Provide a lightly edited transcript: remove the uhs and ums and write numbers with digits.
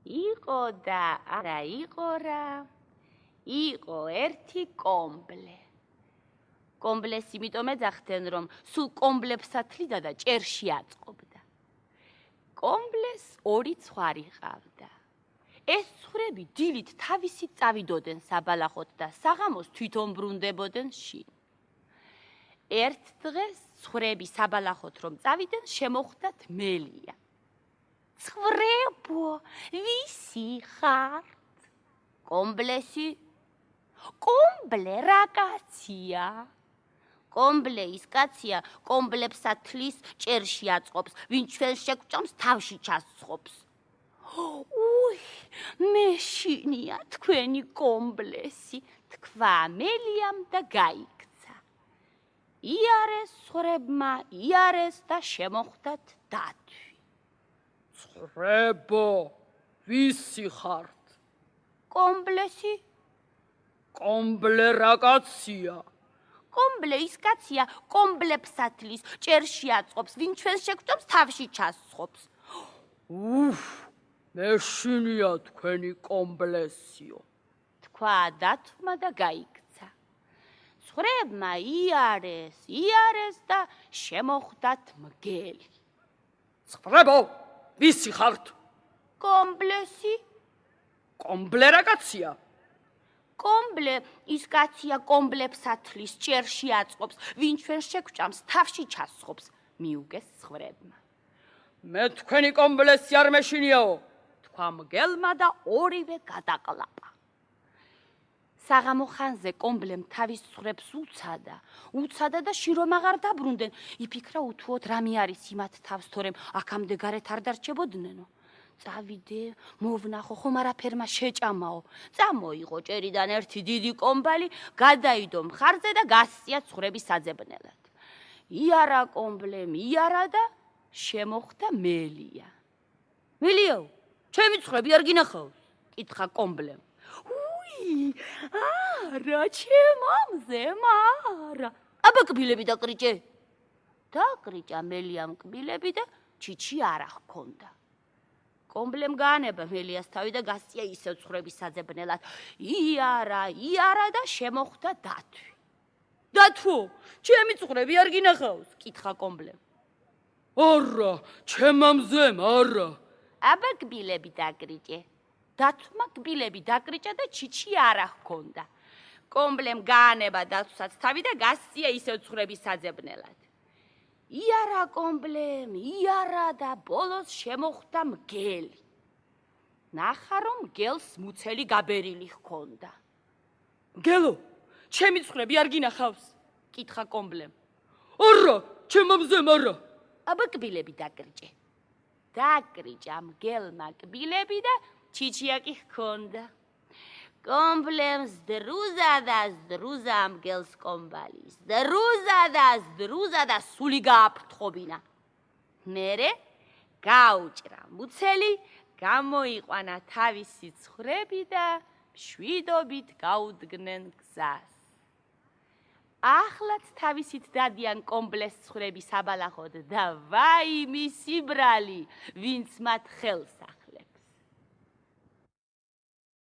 იყო და არა იყო რა, იყო ერთი კომბლე. კომბლეს იმიტომ ეძახდნენ, რომ სულ კომბლებსათლიდა და ჭერში აწყობდა. კომბლეს ორი ცხვარი ჰყავდა. ეს ცხრები დილით თავისით წავიდოდნენ საბალახოდ და საღამოს თვითონ ბრუნდებოდნენ შინ. ერთ დღეს ცხრები საბალახოდ რომ წავიდნენ, შემოხვდათ მელია. ცხრებო, ვისი ხართ? კომბლესი? კომბლე რა კაცია? კომბლე ის კაცია, კომბლებსათლის ჭერში აწყობს, ვინ ჩვენ შეგვჭამს თავში ჩასწყობს. უი, მეშინია თქვენი კომბლესი, თქვა მელიამ და გაიქცა. იარეს ცხრებმა, იარეს და შემოხვდათ დათვი. ცხრებო, ვისი ხართ? კომბლესი? კომბლე რა კაცია? კომბლე ის კაცია, კომბლებსათლის ჭერში აწყობს, ვინ ჩვენ შეგვჭამს თავში ჩასწყობს. უფ, მეშინია თქვენი კომბლესიო, თქვა დათვმა და გაიქცა. ცხრებმა იარეს და შემოხვდათ მგელი. ცხრებო, ვისი ხართ? კომბლესი? კომბლე რა კაცია? კომბლე ის კაცია, კომბლებსათლის ჭერში აწყობს, ვინ ჩვენ შეგვჭამს თავში ჩასწყობს, მიუგეს ცხრებმა. მე თქვენი კომბლესი არ მეშინიაო, თქვა მგელმა და ორივე გადაყლაპა. საღამო ხანზე კომბლემ თავის ცხრებს უცადა და შირო აღარ დაბრუნდნენ. იფიქრა უთუოდ რამე არის იმათ თავს, თორემ აქამდე გარეთ არ დარჩებოდნენ. წავიდე, მოვნახო, ხომ არაფერმა შეჭამაო. წამოიღო ჭერიდან ერთი დიდი კომბალი, გადაიდო მხარზე და გასწია ცხრების საძებნელად. იარა კომბლემ, იარა და შემოხვდა მელია. მელიო, ჩემი ცხრები არ გინახავს? კითხა კომბლემ. უი, არა, ჩემამზემ არა. აბა კბილები დაკრიჭე. დაკრიჭა მელიამ კბილები და ჩიჩი არა ჰქონდა. კომბლემ გაანება მელიას თავი და გასწია ისევ ცხრების საძებნელად. იარა და შემოხვდა დათვი. დათვო, ჩემი ცხრები არ გინახავს? კითხა კომბლემ. არა, ჩემამზემ არა. აბა კბილები დაკრიჭე. დათვმა კბილები დაკრიჭა და ჩიჩი არა ჰქონდა. კომბლემ გაანება დათვსაც თავი და გასწია ისევ ცხრების საძებნელად. იარა კომბლემ, იარა და ბოლოს შემოხვდა მგელი. ნახა რომ მგელს მუცელი გაბერილი ჰქონდა. მგელო, ჩემი ცხრები არ გინახავს? კითხა კომბლემ. არა, ჩემამზემ არა. აბა კბილები დაკრიჭე. დაკრიჭა მგელმა კბილები და ჩიჩია კი ჰქონდა. კომბლემ ზდრუზა მგელს კომბალი. ზდრუზა და სული გააფრთხობინა. მერე გაუჭრა მუცელი, გამოიყვანა თავისი ცხრები და მშვიდობით გაუდგნენ გზას. ახლაც თავისით დადიან კომბლეს ცხრები საბალახოდ და ვაი მისი ბრალი, ვინც მათ ხელს